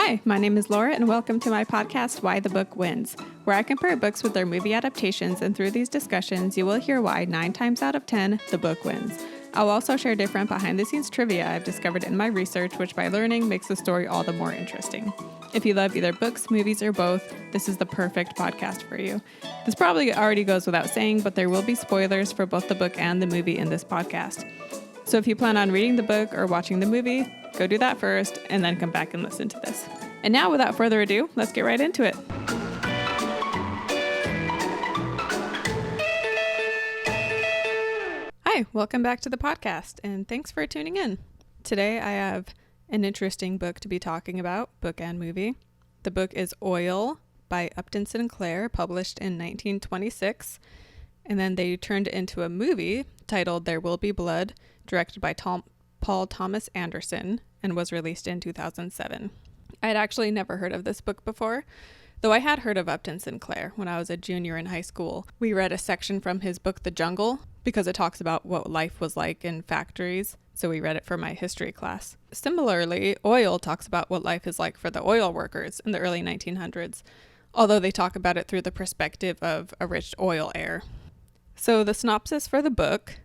Hi, my name is Laura, and welcome to my podcast, Why the Book Wins, where I compare books with their movie adaptations, and through these discussions, you will hear why 9 times out of 10, the book wins. I'll also share different behind-the-scenes trivia I've discovered in my research, which by learning makes the story all the more interesting. If you love either books, movies, or both, this is the perfect podcast for you. This probably already goes without saying, but there will be spoilers for both the book and the movie in this podcast. So if you plan on reading the book or watching the movie, go do that first, and then come back and listen to this. And now, without further ado, let's get right into it. Hi, welcome back to the podcast, and thanks for tuning in. Today I have an interesting book to be talking about, book and movie. The book is Oil by Upton Sinclair, published in 1926, and then they turned it into a movie titled There Will Be Blood, directed by Paul Thomas Anderson, and was released in 2007. I had actually never heard of this book before, though I had heard of Upton Sinclair when I was a junior in high school. We read a section from his book, The Jungle, because it talks about what life was like in factories, so we read it for my history class. Similarly, Oil talks about what life is like for the oil workers in the early 1900s, although they talk about it through the perspective of a rich oil heir. So the synopsis for the book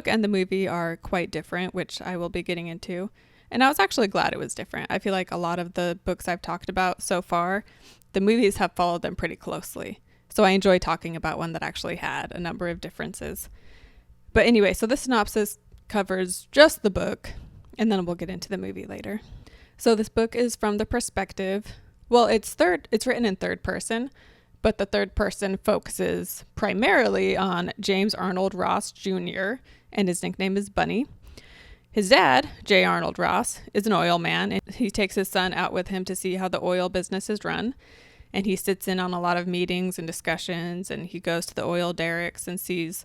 and the movie are quite different, which I will be getting into. And I was actually glad it was different. I feel like a lot of the books I've talked about so far, the movies have followed them pretty closely. So I enjoy talking about one that actually had a number of differences. But anyway, so the synopsis covers just the book, and then we'll get into the movie later. So this book is from the perspective, well, it's written in third person, but the third person focuses primarily on James Arnold Ross Jr., and his nickname is Bunny. His dad, J. Arnold Ross, is an oil man, and he takes his son out with him to see how the oil business is run. And he sits in on a lot of meetings and discussions, and he goes to the oil derricks and sees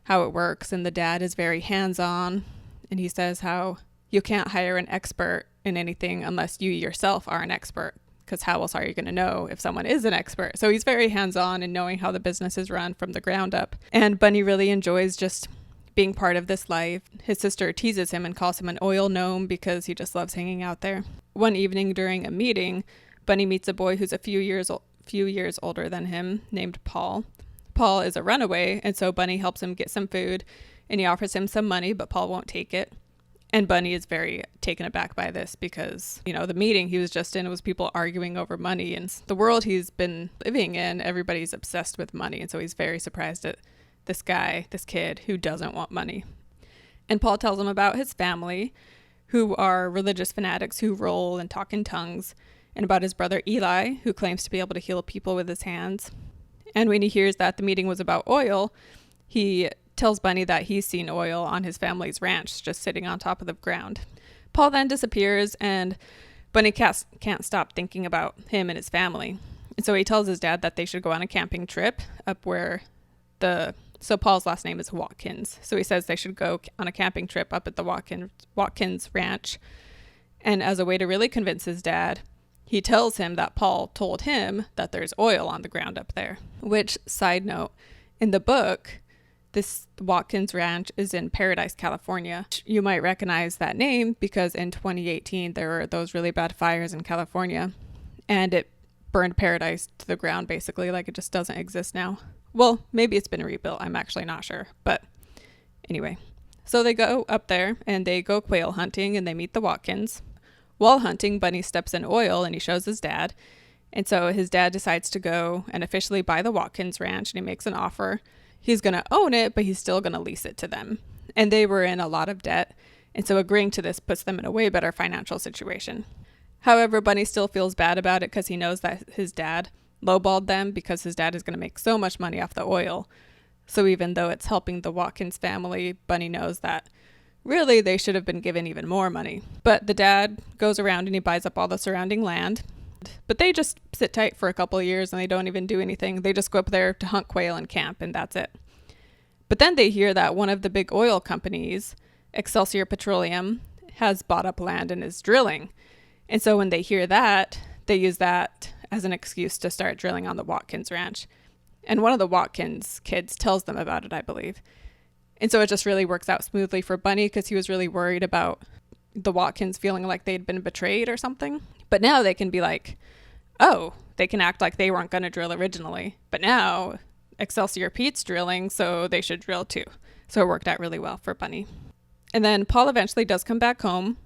how it works. And the dad is very hands-on, and he says how you can't hire an expert in anything unless you yourself are an expert, because how else are you going to know if someone is an expert? So he's very hands-on in knowing how the business is run from the ground up. And Bunny really enjoys just being part of this life. His sister teases him and calls him an oil gnome because he just loves hanging out there. One evening during a meeting, Bunny meets a boy who's a few years older than him, named Paul. Paul is a runaway, and so Bunny helps him get some food, and he offers him some money, but Paul won't take it. And Bunny is very taken aback by this because, the meeting he was just in was people arguing over money, and the world he's been living in, everybody's obsessed with money, and so he's very surprised at this kid who doesn't want money. And Paul tells him about his family, who are religious fanatics who roll and talk in tongues, and about his brother Eli, who claims to be able to heal people with his hands. And when he hears that the meeting was about oil, he tells Bunny that he's seen oil on his family's ranch, just sitting on top of the ground. Paul then disappears, and Bunny can't stop thinking about him and his family. And so he tells his dad that they should go on a camping trip up where so Paul's last name is Watkins. So he says they should go on a camping trip up at the Watkins ranch. And as a way to really convince his dad, he tells him that Paul told him that there's oil on the ground up there. Which, side note, in the book, this Watkins Ranch is in Paradise, California. You might recognize that name because in 2018, there were those really bad fires in California, and it burned Paradise to the ground, basically, like it just doesn't exist now. Well, maybe it's been rebuilt. I'm actually not sure. But anyway, so they go up there and they go quail hunting and they meet the Watkins. While hunting, Bunny steps in oil and he shows his dad. And so his dad decides to go and officially buy the Watkins Ranch, and he makes an offer. He's going to own it, but he's still going to lease it to them. And they were in a lot of debt. And so agreeing to this puts them in a way better financial situation. However, Bunny still feels bad about it because he knows that his dad lowballed them because his dad is going to make so much money off the oil. So even though it's helping the Watkins family, Bunny knows that really they should have been given even more money. But the dad goes around and he buys up all the surrounding land. But they just sit tight for a couple of years and they don't even do anything. They just go up there to hunt quail and camp, and that's it. But then they hear that one of the big oil companies, Excelsior Petroleum, has bought up land and is drilling. And so when they hear that, they use that as an excuse to start drilling on the Watkins Ranch. And one of the Watkins kids tells them about it, I believe. And so it just really works out smoothly for Bunny because he was really worried about the Watkins feeling like they'd been betrayed or something. But now they can be like, oh, they can act like they weren't going to drill originally. But now Excelsior Pete's drilling, so they should drill too. So it worked out really well for Bunny. And then Paul eventually does come back home,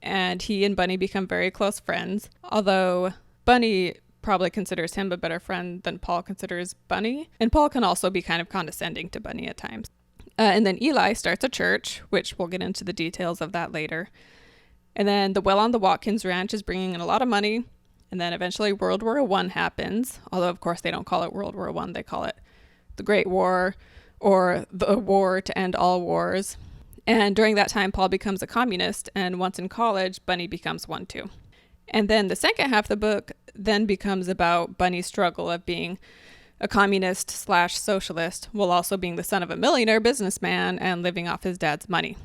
and he and Bunny become very close friends, although Bunny probably considers him a better friend than Paul considers Bunny. And Paul can also be kind of condescending to Bunny at times. And then Eli starts a church, which we'll get into the details of that later. And then the well on the Watkins Ranch is bringing in a lot of money. And then eventually World War I happens, although of course they don't call it World War I, they call it the Great War, or the war to end all wars. And during that time, Paul becomes a communist, and once in college, Bunny becomes one too. And then the second half of the book then becomes about Bunny's struggle of being a communist / socialist while also being the son of a millionaire businessman and living off his dad's money.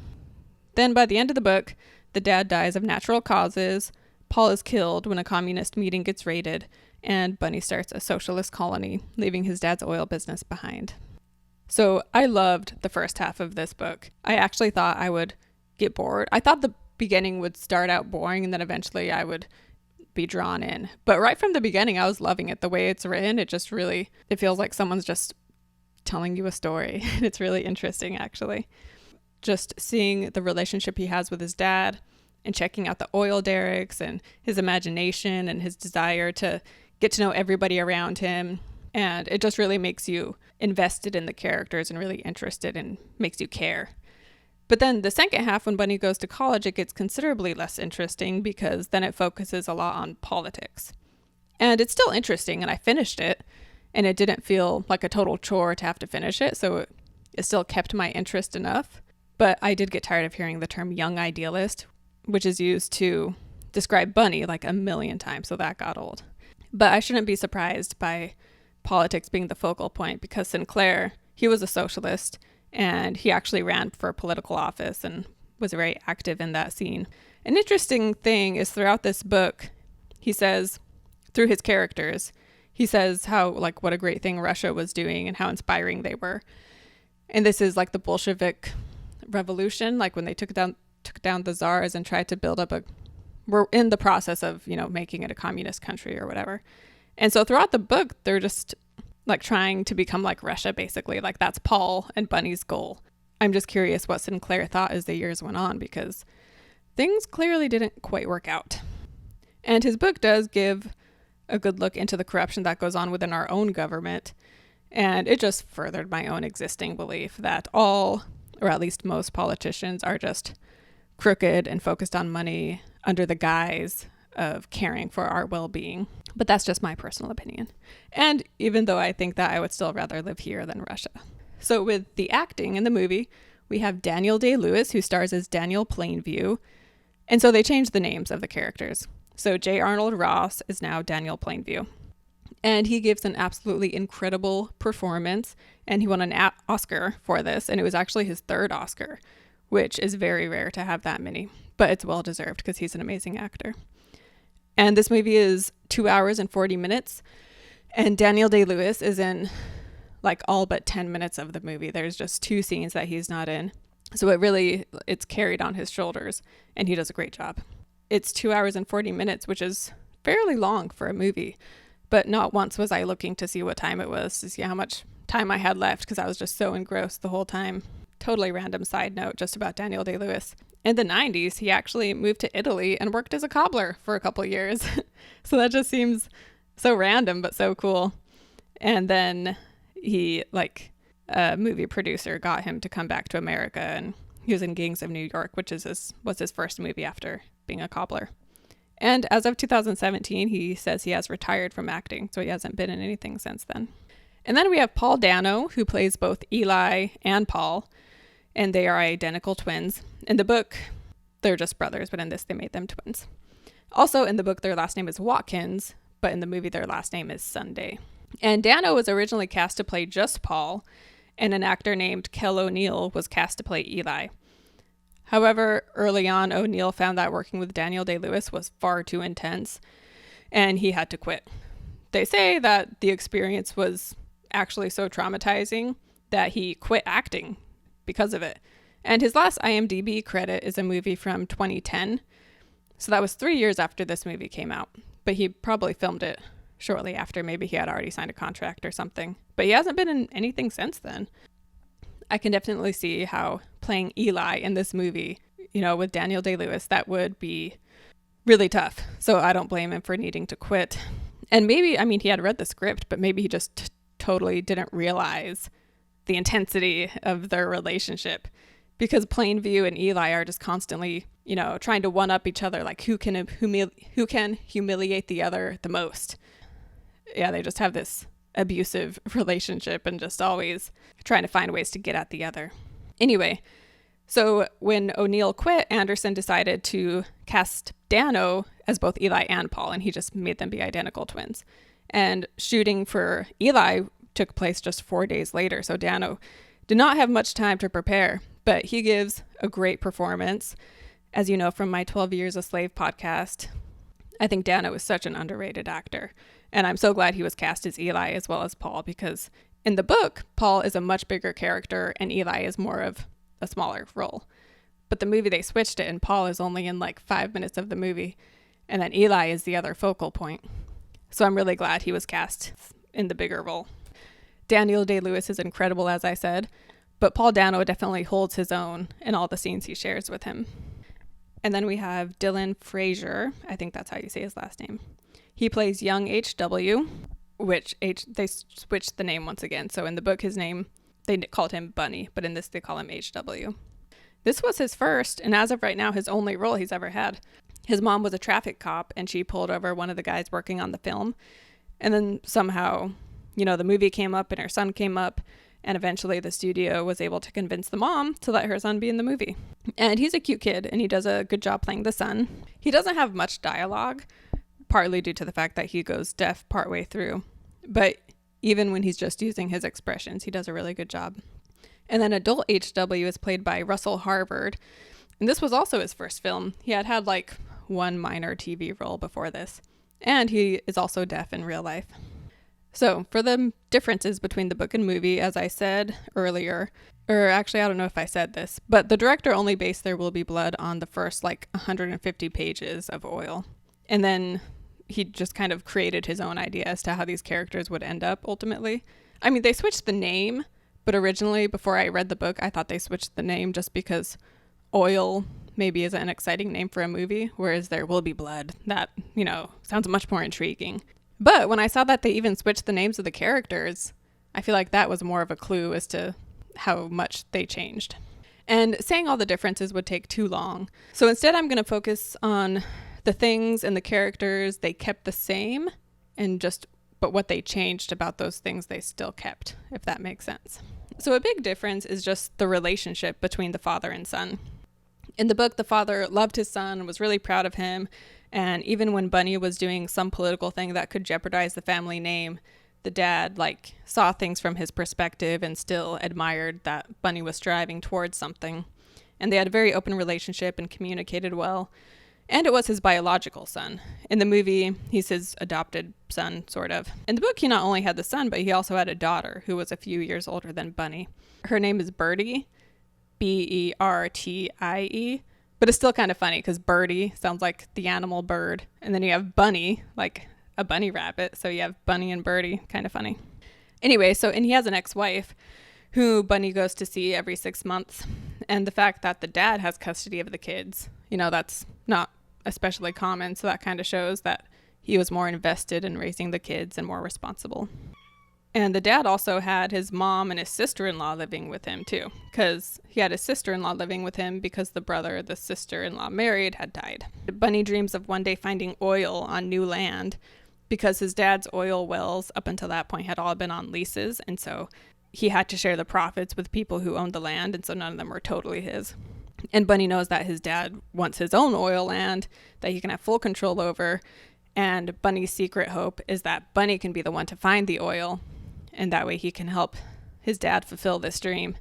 Then by the end of the book, the dad dies of natural causes, Paul is killed when a communist meeting gets raided, and Bunny starts a socialist colony, leaving his dad's oil business behind. So I loved the first half of this book. I actually thought I would get bored. I thought the beginning would start out boring and then eventually I would be drawn in. But right from the beginning, I was loving it. The way it's written, it feels like someone's just telling you a story. It's really interesting, actually. Just seeing the relationship he has with his dad and checking out the oil derricks and his imagination and his desire to get to know everybody around him. And it just really makes you invested in the characters and really interested and makes you care. But then the second half, when Bunny goes to college, it gets considerably less interesting because then it focuses a lot on politics. And it's still interesting, and I finished it, and it didn't feel like a total chore to have to finish it, so it still kept my interest enough. But I did get tired of hearing the term young idealist, which is used to describe Bunny like a million times, so that got old. But I shouldn't be surprised by politics being the focal point because Sinclair, he was a socialist, and he actually ran for political office and was very active in that scene. An interesting thing is throughout this book, he says, through his characters, he says how, like, what a great thing Russia was doing and how inspiring they were. And this is like the Bolshevik revolution, like when they took down the czars and tried to build up we're in the process of, making it a communist country or whatever. And so throughout the book, they're just like trying to become like Russia, basically. Like that's Paul and Bunny's goal. I'm just curious what Sinclair thought as the years went on because things clearly didn't quite work out. And his book does give a good look into the corruption that goes on within our own government. And it just furthered my own existing belief that all, or at least most politicians are just crooked and focused on money under the guise of caring for our well-being. But that's just my personal opinion. And even though I think that I would still rather live here than Russia. So with the acting in the movie, we have Daniel Day-Lewis, who stars as Daniel Plainview. And so they changed the names of the characters. So J. Arnold Ross is now Daniel Plainview. And he gives an absolutely incredible performance. And he won an Oscar for this. And it was actually his third Oscar, which is very rare to have that many. But it's well deserved because he's an amazing actor. And this movie is 2 hours and 40 minutes. And Daniel Day-Lewis is in like all but 10 minutes of the movie. There's just 2 scenes that he's not in. So it's carried on his shoulders and he does a great job. It's 2 hours and 40 minutes, which is fairly long for a movie. But not once was I looking to see what time it was to see how much time I had left because I was just so engrossed the whole time. Totally random side note just about Daniel Day-Lewis. In the 90s, he actually moved to Italy and worked as a cobbler for a couple years. So that just seems so random, but so cool. And then he, a movie producer got him to come back to America, and he was in Gangs of New York, which was his first movie after being a cobbler. And as of 2017, he says he has retired from acting, so he hasn't been in anything since then. And then we have Paul Dano, who plays both Eli and Paul, and they are identical twins. In the book, they're just brothers, but in this, they made them twins. Also, in the book, their last name is Watkins, but in the movie, their last name is Sunday. And Dano was originally cast to play just Paul, and an actor named Kel O'Neill was cast to play Eli. However, early on, O'Neill found that working with Daniel Day-Lewis was far too intense, and he had to quit. They say that the experience was actually so traumatizing that he quit acting because of it. And his last IMDb credit is a movie from 2010. So that was 3 years after this movie came out, but he probably filmed it shortly after. Maybe he had already signed a contract or something, but he hasn't been in anything since then. I can definitely see how playing Eli in this movie, with Daniel Day-Lewis, that would be really tough. So I don't blame him for needing to quit. And maybe, he had read the script, but maybe he just totally didn't realize the intensity of their relationship, because Plainview and Eli are just constantly, trying to one up each other, like who can humiliate the other the most. Yeah, they just have this abusive relationship and just always trying to find ways to get at the other. Anyway, so when O'Neill quit, Anderson decided to cast Dano as both Eli and Paul, and he just made them be identical twins. And shooting for Eli took place just 4 days later, so Dano did not have much time to prepare, but he gives a great performance. As you know from my 12 Years a Slave podcast, I think Dano is such an underrated actor. And I'm so glad he was cast as Eli as well as Paul, because in the book, Paul is a much bigger character and Eli is more of a smaller role. But the movie, they switched it, and Paul is only in like 5 minutes of the movie, and then Eli is the other focal point. So I'm really glad he was cast in the bigger role. Daniel Day-Lewis is incredible, as I said, but Paul Dano definitely holds his own in all the sscenes he shares with him. And then we have Dylan Fraser. I think that's how you say his last name. He plays young H.W., which they switched the name once again. So in the book, his name, they called him Bunny, but in this, they call him H.W. This was his first, and as of right now, his only role he's ever had. His mom was a traffic cop, and she pulled over one of the guys working on the film. And then somehow, the movie came up and her son came up, and eventually the studio was able to convince the mom to let her son be in the movie. And he's a cute kid, and he does a good job playing the son. He doesn't have much dialogue, partly due to the fact that he goes deaf partway through. But even when he's just using his expressions, he does a really good job. And then adult H.W. is played by Russell Harvard. And this was also his first film. He had like one minor TV role before this. And he is also deaf in real life. So for the differences between the book and movie, as I said earlier, or actually I don't know if I said this, but the director only based There Will Be Blood on the first like 150 pages of oil. And then he just kind of created his own idea as to how these characters would end up ultimately. They switched the name, but originally before I read the book, I thought they switched the name just because Oil maybe is an exciting name for a movie, whereas There Will Be Blood, that, sounds much more intriguing. But when I saw that they even switched the names of the characters, I feel like that was more of a clue as to how much they changed. And saying all the differences would take too long. So instead, I'm going to focus on the things and the characters they kept the same, but what they changed about those things they still kept, if that makes sense. So a big difference is just the relationship between the father and son. In the book, the father loved his son, was really proud of him, and even when Bunny was doing some political thing that could jeopardize the family name, the dad saw things from his perspective and still admired that Bunny was striving towards something. And they had a very open relationship and communicated well. And it was his biological son. In the movie, he's his adopted son, sort of. In the book, he not only had the son, but he also had a daughter who was a few years older than Bunny. Her name is Birdie, Bertie, but it's still kind of funny because Birdie sounds like the animal bird. And then you have Bunny, like a bunny rabbit. So you have Bunny and Birdie, kind of funny. Anyway, and he has an ex-wife who Bunny goes to see every 6 months. And the fact that the dad has custody of the kids, that's not especially common. So that kind of shows that he was more invested in raising the kids and more responsible. And the dad also had his mom and his sister-in-law living with him too, because he had his sister-in-law living with him because the brother the sister-in-law married had died. Bunny dreams of one day finding oil on new land because his dad's oil wells up until that point had all been on leases. And so he had to share the profits with people who owned the land. And so none of them were totally his. And Bunny knows that his dad wants his own oil land that he can have full control over. And Bunny's secret hope is that Bunny can be the one to find the oil. And that way he can help his dad fulfill this dream.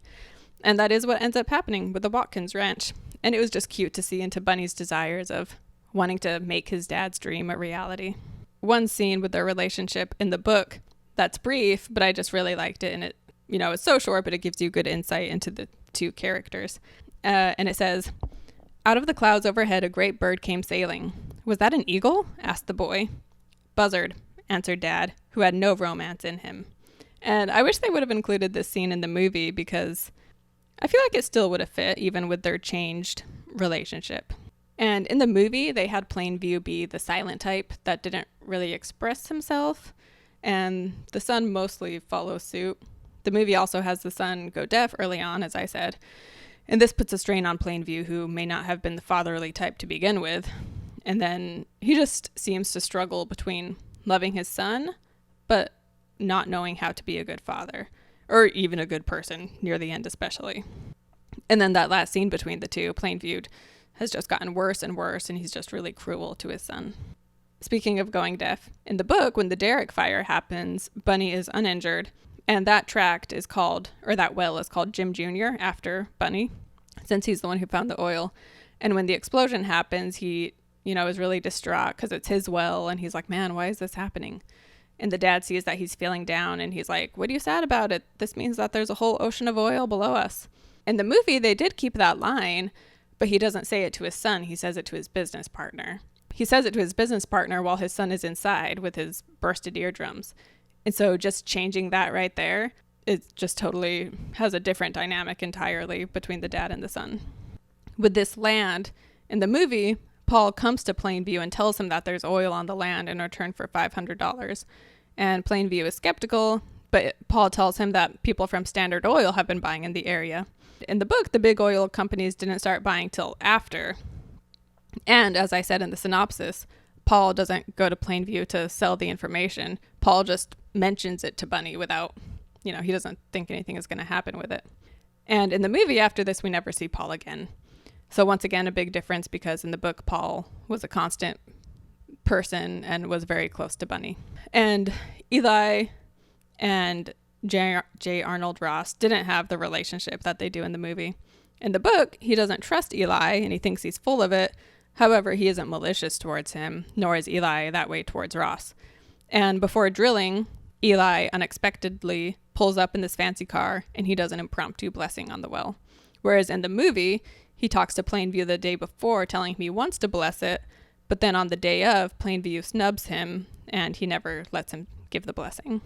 And that is what ends up happening with the Watkins Ranch. And it was just cute to see into Bunny's desires of wanting to make his dad's dream a reality. One scene with their relationship in the book that's brief, but I just really liked it. And it, it's so short, but it gives you good insight into the two characters. And it says, Out of the clouds overhead, a great bird came sailing. Was that an eagle? Asked the boy. Buzzard, answered Dad, who had no romance in him. And I wish they would have included this scene in the movie because I feel like it still would have fit, even with their changed relationship. And in the movie, they had Plainview be the silent type that didn't really express himself, and the son mostly follows suit. The movie also has the son go deaf early on, as I said, and this puts a strain on Plainview, who may not have been the fatherly type to begin with. And then he just seems to struggle between loving his son, but not knowing how to be a good father, or even a good person, near the end especially. And then that last scene between the two, Plainview has just gotten worse and worse, and he's just really cruel to his son. Speaking of going deaf, in the book, when the Derrick fire happens, Bunny is uninjured, and that tract is called, or that well is called Jim Jr. after Bunny, since he's the one who found the oil. And when the explosion happens, he, is really distraught because it's his well, and he's like, man, why is this happening? And the dad sees that he's feeling down, and he's like, what are you sad about it? This means that there's a whole ocean of oil below us. In the movie, they did keep that line, but he doesn't say it to his son. He says it to his business partner. He says it to his business partner while his son is inside with his bursted eardrums. And so just changing that right there, it just totally has a different dynamic entirely between the dad and the son. With this land, in the movie, Paul comes to Plainview and tells him that there's oil on the land in return for $500. And Plainview is skeptical, but Paul tells him that people from Standard Oil have been buying in the area. In the book, the big oil companies didn't start buying till after. And as I said in the synopsis, Paul doesn't go to Plainview to sell the information. Paul just mentions it to Bunny without, he doesn't think anything is going to happen with it. And in the movie, after this, we never see Paul again. So once again, a big difference because in the book, Paul was a constant person and was very close to Bunny. And Eli and J. Arnold Ross didn't have the relationship that they do in the movie. In the book, he doesn't trust Eli and he thinks he's full of it. However, he isn't malicious towards him, nor is Eli that way towards Ross. And before drilling, Eli unexpectedly pulls up in this fancy car and he does an impromptu blessing on the well. Whereas in the movie, he talks to Plainview the day before telling him he wants to bless it, but then on the day of, Plainview snubs him and he never lets him give the blessing.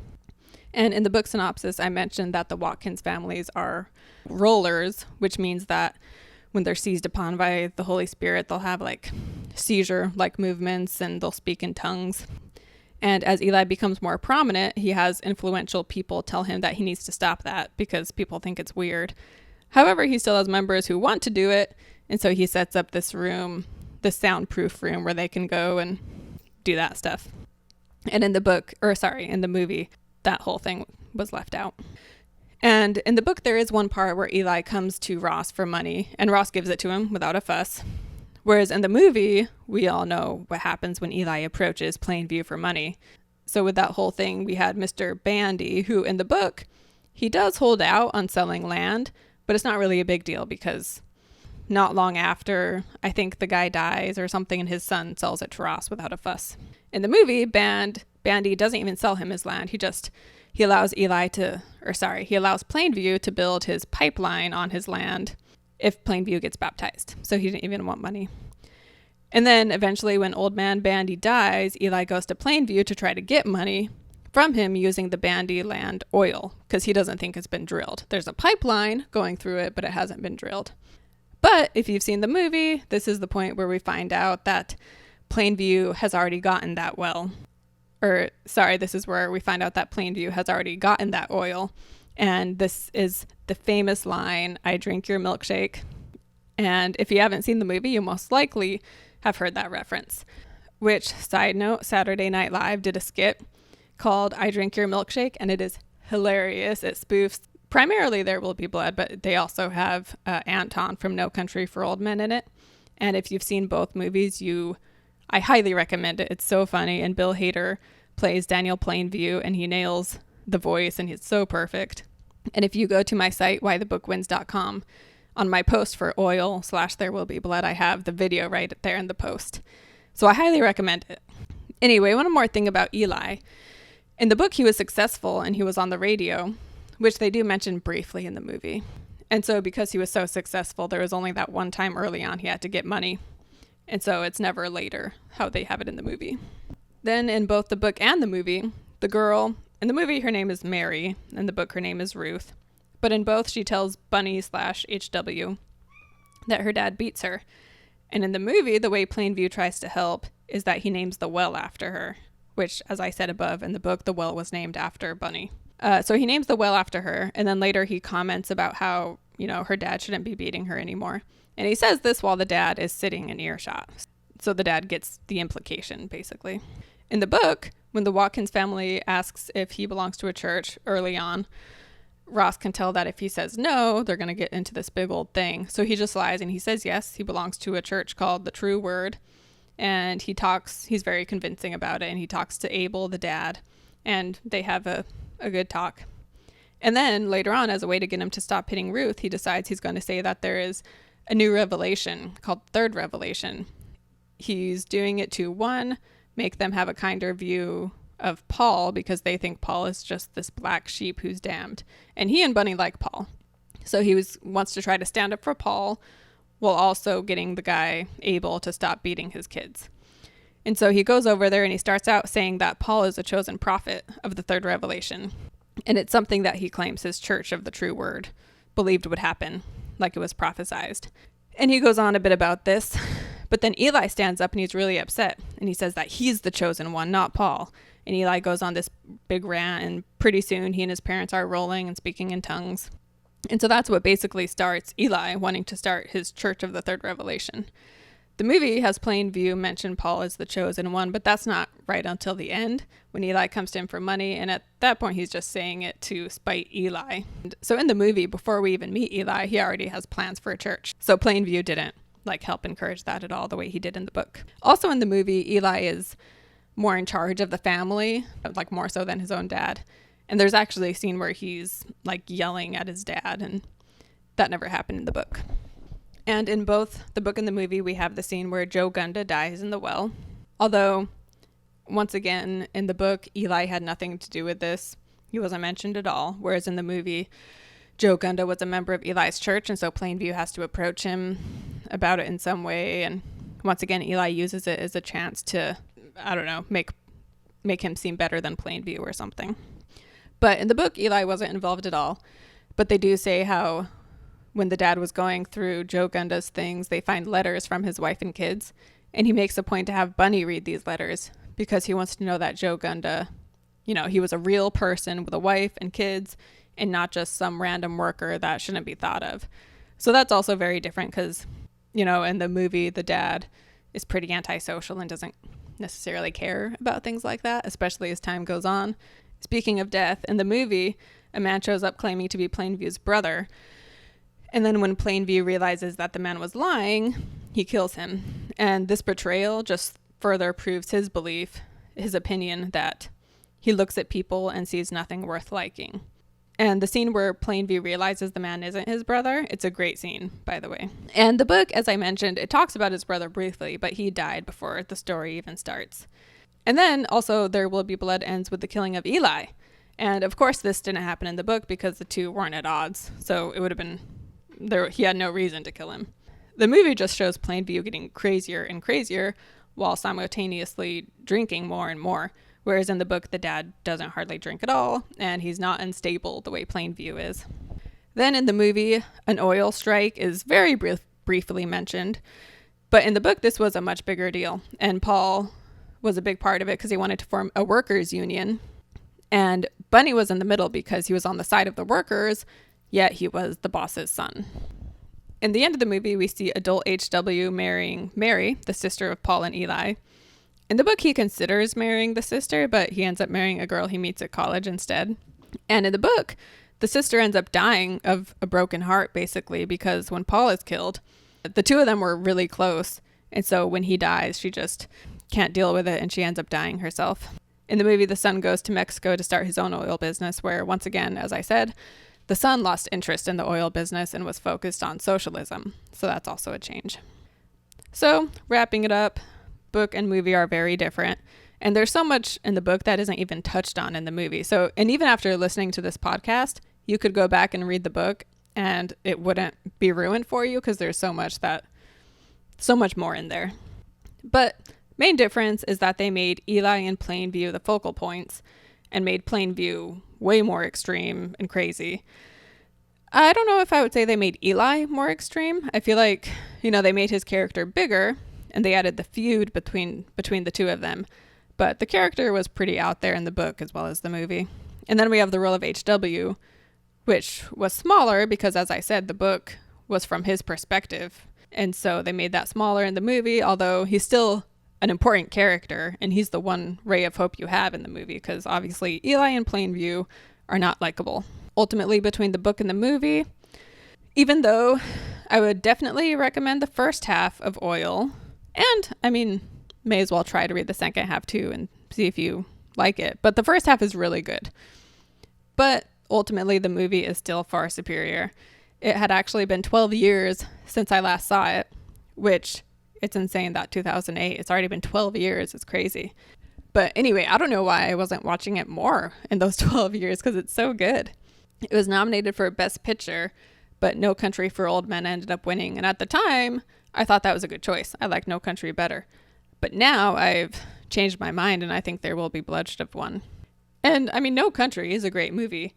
And in the book synopsis, I mentioned that the Watkins families are rollers, which means that when they're seized upon by the Holy Spirit, they'll have like seizure-like movements and they'll speak in tongues. And as Eli becomes more prominent, he has influential people tell him that he needs to stop that because people think it's weird. However, he still has members who want to do it. And so he sets up this room, this soundproof room where they can go and do that stuff. And in the movie, that whole thing was left out. And in the book, there is one part where Eli comes to Ross for money, and Ross gives it to him without a fuss. Whereas in the movie, we all know what happens when Eli approaches Plainview for money. So with that whole thing, we had Mr. Bandy, who in the book, he does hold out on selling land, but it's not really a big deal because not long after, I think the guy dies or something, and his son sells it to Ross without a fuss. In the movie, Bandy doesn't even sell him his land. He allows Plainview to build his pipeline on his land if Plainview gets baptized. So he didn't even want money. And then eventually when old man Bandy dies, Eli goes to Plainview to try to get money from him using the Bandy land oil because he doesn't think it's been drilled. There's a pipeline going through it, but it hasn't been drilled. But if you've seen the movie, this is the point where we find out that Plainview has already gotten that well. This is where we find out that Plainview has already gotten that oil. And this is the famous line, "I drink your milkshake." And if you haven't seen the movie, you most likely have heard that reference. Which, side note, Saturday Night Live did a skit called "I Drink Your Milkshake," and it is hilarious. It spoofs primarily There Will Be Blood, but they also have Anton from No Country for Old Men in it. And if you've seen both movies, I highly recommend it. It's so funny. And Bill Hader plays Daniel Plainview and he nails the voice and he's so perfect. And if you go to my site, whythebookwins.com, on my post for oil / There Will Be Blood, I have the video right there in the post. So I highly recommend it. Anyway, one more thing about Eli. In the book, he was successful and he was on the radio, which they do mention briefly in the movie. And so because he was so successful, there was only that one time early on he had to get money. And so it's never later how they have it in the movie. Then in both the book and the movie, the girl, in the movie her name is Mary, in the book her name is Ruth. But in both she tells Bunny/HW that her dad beats her. And in the movie, the way Plainview tries to help is that he names the well after her, which, as I said above, in the book, the well was named after Bunny. So he names the well after her, and then later he comments about how, her dad shouldn't be beating her anymore. And he says this while the dad is sitting in earshot. So the dad gets the implication, basically. In the book, when the Watkins family asks if he belongs to a church early on, Ross can tell that if he says no, they're going to get into this big old thing. So he just lies and he says yes, he belongs to a church called the True Word. And he's very convincing about it. And he talks to Abel, the dad, and they have a good talk. And then later on, as a way to get him to stop hitting Ruth, he decides he's going to say that there is a new revelation called Third Revelation. He's doing it to, one, make them have a kinder view of Paul because they think Paul is just this black sheep who's damned. And he and Bunny like Paul. So he wants to try to stand up for Paul while also getting the guy Abel to stop beating his kids. And so he goes over there and he starts out saying that Paul is a chosen prophet of the Third Revelation. And it's something that he claims his church of the True Word believed would happen, like it was prophesied. And he goes on a bit about this. But then Eli stands up and he's really upset. And he says that he's the chosen one, not Paul. And Eli goes on this big rant, and pretty soon he and his parents are rolling and speaking in tongues. And so that's what basically starts Eli wanting to start his Church of the Third Revelation. The movie has Plainview mention Paul as the chosen one, but that's not right until the end when Eli comes to him for money. And at that point, he's just saying it to spite Eli. And so in the movie, before we even meet Eli, he already has plans for a church. So Plainview didn't help encourage that at all the way he did in the book. Also in the movie, Eli is more in charge of the family, more so than his own dad. And there's actually a scene where he's yelling at his dad, and that never happened in the book. And in both the book and the movie, we have the scene where Joe Gunda dies in the well. Although, once again, in the book, Eli had nothing to do with this. He wasn't mentioned at all. Whereas in the movie, Joe Gunda was a member of Eli's church, and so Plainview has to approach him about it in some way. And once again, Eli uses it as a chance to, make him seem better than Plainview or something. But in the book, Eli wasn't involved at all. But they do say how when the dad was going through Joe Gunda's things, they find letters from his wife and kids. And he makes a point to have Bunny read these letters because he wants to know that Joe Gunda, he was a real person with a wife and kids and not just some random worker that shouldn't be thought of. So that's also very different because, in the movie, the dad is pretty antisocial and doesn't necessarily care about things like that, especially as time goes on. Speaking of death, in the movie, a man shows up claiming to be Plainview's brother. And then when Plainview realizes that the man was lying, he kills him. And this betrayal just further proves his opinion that he looks at people and sees nothing worth liking. And the scene where Plainview realizes the man isn't his brother, it's a great scene, by the way. And the book, as I mentioned, it talks about his brother briefly, but he died before the story even starts. And then also There Will Be Blood ends with the killing of Eli. And of course this didn't happen in the book because the two weren't at odds. So it would have been, he had no reason to kill him. The movie just shows Plainview getting crazier and crazier while simultaneously drinking more and more. Whereas in the book, the dad doesn't hardly drink at all, and he's not unstable the way Plainview is. Then in the movie, an oil strike is very briefly mentioned. But in the book, this was a much bigger deal. And Paul was a big part of it because he wanted to form a workers' union. And Bunny was in the middle because he was on the side of the workers, yet he was the boss's son. In the end of the movie, we see adult HW marrying Mary, the sister of Paul and Eli. In the book, he considers marrying the sister, but he ends up marrying a girl he meets at college instead. And in the book, the sister ends up dying of a broken heart, basically, because when Paul is killed, the two of them were really close. And so when he dies, she just can't deal with it, and she ends up dying herself. In the movie, the son goes to Mexico to start his own oil business, where, once again, as I said, the son lost interest in the oil business and was focused on socialism. So that's also a change. So, wrapping it up, book and movie are very different. And there's so much in the book that isn't even touched on in the movie. So, and even after listening to this podcast, you could go back and read the book and it wouldn't be ruined for you because there's so much more in there. But main difference is that they made Eli and Plainview the focal points and made Plainview way more extreme and crazy. I don't know if I would say they made Eli more extreme. I feel like, they made his character bigger and they added the feud between the two of them. But the character was pretty out there in the book as well as the movie. And then we have the role of HW, which was smaller because, as I said, the book was from his perspective. And so they made that smaller in the movie, although he's still an important character, and he's the one ray of hope you have in the movie, because obviously Eli and Plainview are not likable. Ultimately, between the book and the movie, even though I would definitely recommend the first half of Oil, and may as well try to read the second half too and see if you like it. But the first half is really good. But ultimately, the movie is still far superior. It had actually been 12 years since I last saw it, which it's insane that 2008. It's already been 12 years. It's crazy. But anyway, I don't know why I wasn't watching it more in those 12 years because it's so good. It was nominated for Best Picture, but No Country for Old Men ended up winning. And at the time, I thought that was a good choice. I like No Country better. But now I've changed my mind and I think There Will Be Blood should have won. And No Country is a great movie,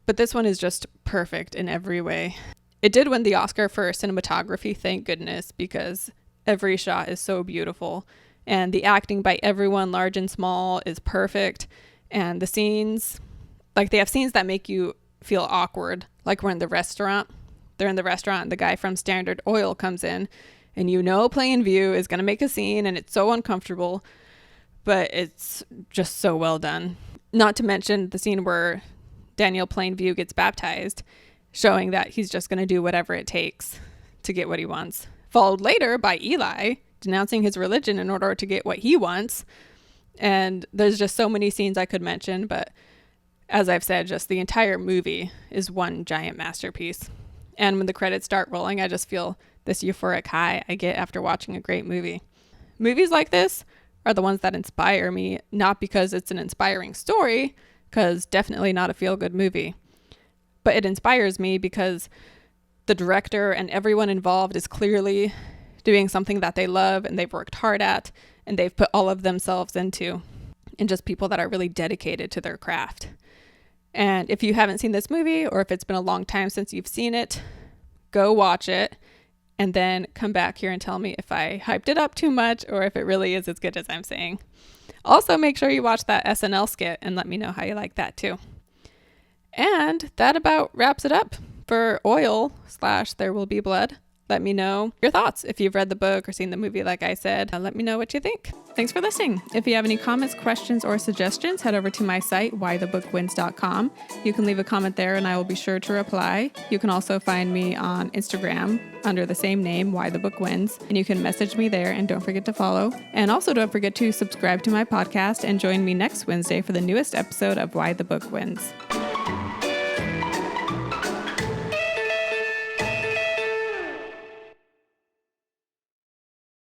but this one is just perfect in every way. It did win the Oscar for cinematography, thank goodness, because every shot is so beautiful. And the acting by everyone, large and small, is perfect. And the scenes, they have scenes that make you feel awkward. Like we're in the restaurant. They're in the restaurant and the guy from Standard Oil comes in. And Plainview is going to make a scene and it's so uncomfortable. But it's just so well done. Not to mention the scene where Daniel Plainview gets baptized, showing that he's just going to do whatever it takes to get what he wants. Followed later by Eli denouncing his religion in order to get what he wants. And there's just so many scenes I could mention, but as I've said, just the entire movie is one giant masterpiece. And when the credits start rolling, I just feel this euphoric high I get after watching a great movie. Movies like this are the ones that inspire me, not because it's an inspiring story, because definitely not a feel-good movie. But it inspires me because the director and everyone involved is clearly doing something that they love and they've worked hard at and they've put all of themselves into, and just people that are really dedicated to their craft. And if you haven't seen this movie, or if it's been a long time since you've seen it, go watch it and then come back here and tell me if I hyped it up too much or if it really is as good as I'm saying. Also, make sure you watch that SNL skit and let me know how you like that too. And that about wraps it up for Oil / There Will Be Blood. Let me know your thoughts. If you've read the book or seen the movie, like I said, let me know what you think. Thanks for listening. If you have any comments, questions, or suggestions, head over to my site, whythebookwins.com. You can leave a comment there and I will be sure to reply. You can also find me on Instagram under the same name, Why the Book Wins, and you can message me there and don't forget to follow. And also don't forget to subscribe to my podcast and join me next Wednesday for the newest episode of Why the Book Wins.